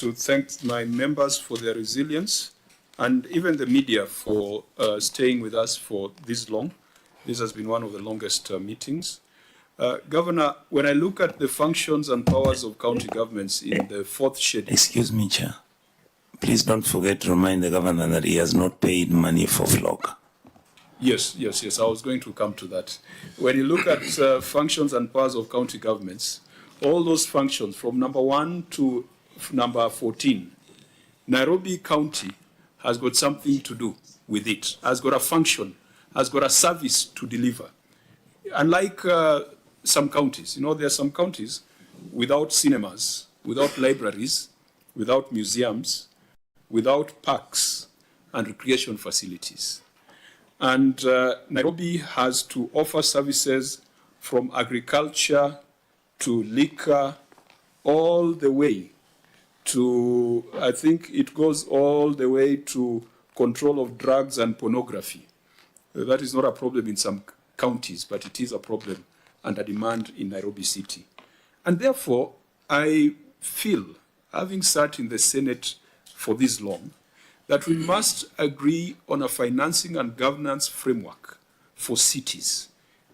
to thank my members for their resilience and even the media for staying with us for this long. This has been one of the longest meetings. Governor, when I look at the functions and powers of county governments in the fourth schedule... Excuse me, Chair. Please don't forget to remind the governor that he has not paid money for flock. Yes. I was going to come to that. When you look at functions and powers of county governments, all those functions from number 1 to number 14, Nairobi County has got something to do with it, has got a function, has got a service to deliver. Unlike some counties, there are some counties without cinemas, without libraries, without museums, without parks and recreation facilities. And Nairobi has to offer services from agriculture to liquor, all the way to, I think it goes all the way to control of drugs and pornography. That is not a problem in some counties, but it is a problem and a demand in Nairobi City. And therefore, I feel, having sat in the Senate for this long, that we must agree on a financing and governance framework for cities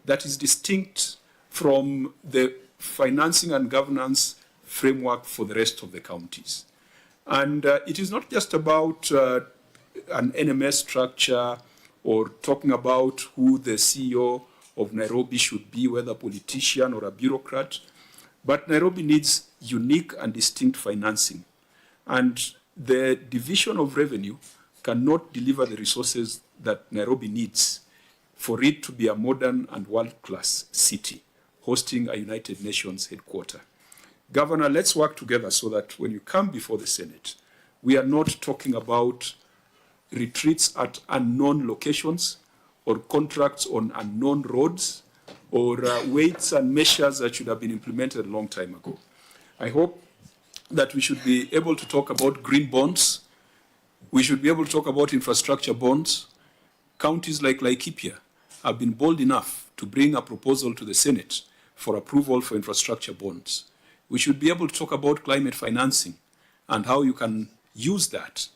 that is distinct from the financing and governance framework for the rest of the counties. And it is not just about an NMS structure or talking about who the CEO of Nairobi should be, whether a politician or a bureaucrat, but Nairobi needs unique and distinct financing. And the division of revenue cannot deliver the resources that Nairobi needs for it to be a modern and world-class city, hosting a United Nations headquarters. Governor, let's work together so that when you come before the Senate, we are not talking about retreats at unknown locations or contracts on unknown roads or weights and measures that should have been implemented a long time ago. I hope that we should be able to talk about green bonds. We should be able to talk about infrastructure bonds. Counties like Laikipia have been bold enough to bring a proposal to the Senate for approval for infrastructure bonds. We should be able to talk about climate financing and how you can use that.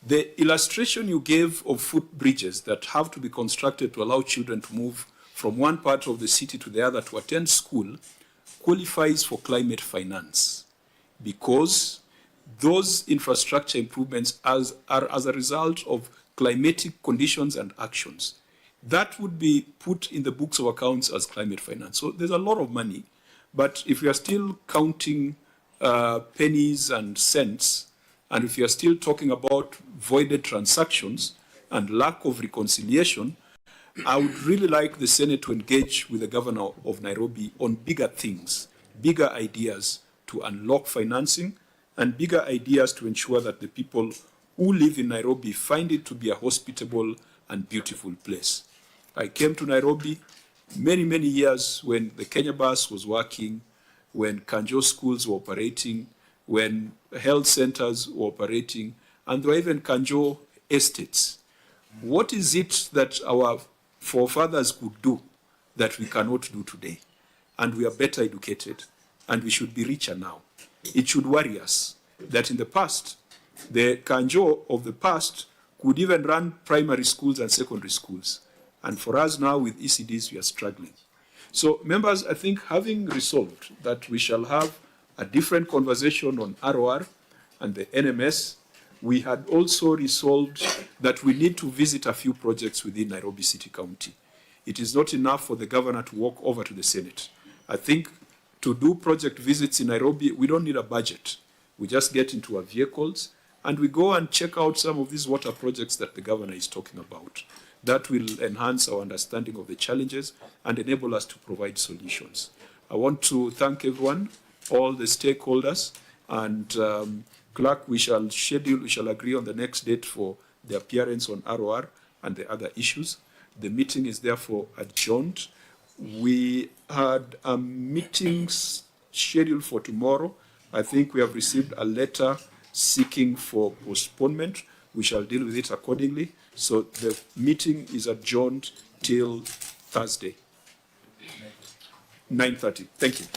The illustration you gave of footbridges that have to be constructed to allow children to move from one part of the city to the other to attend school qualifies for climate finance, because those infrastructure improvements are as a result of climatic conditions and actions. That would be put in the books of accounts as climate finance. So there's a lot of money, but if we are still counting pennies and cents, and if you are still talking about voided transactions and lack of reconciliation, I would really like the Senate to engage with the governor of Nairobi on bigger things, bigger ideas to unlock financing, and bigger ideas to ensure that the people who live in Nairobi find it to be a hospitable and beautiful place. I came to Nairobi many years when the Kenya bus was working, when Kanjo schools were operating, when health centers were operating, and there were even Kanjo estates. What is it that our forefathers could do that we cannot do today? And we are better educated, and we should be richer now. It should worry us that in the past, the Kanjo of the past could even run primary schools and secondary schools. And for us now with ECDs, we are struggling. So members, I think having resolved that we shall have a different conversation on ROR and the NMS, we had also resolved that we need to visit a few projects within Nairobi City County. It is not enough for the governor to walk over to the Senate. I think to do project visits in Nairobi, we don't need a budget. We just get into our vehicles and we go and check out some of these water projects that the governor is talking about. That will enhance our understanding of the challenges and enable us to provide solutions. I want to thank everyone, all the stakeholders, and Clerk, we shall agree on the next date for the appearance on ROR and the other issues. The meeting is therefore adjourned. We had a meeting scheduled for tomorrow. I think we have received a letter seeking for postponement. We shall deal with it accordingly. So the meeting is adjourned till Thursday, 9:30. Thank you.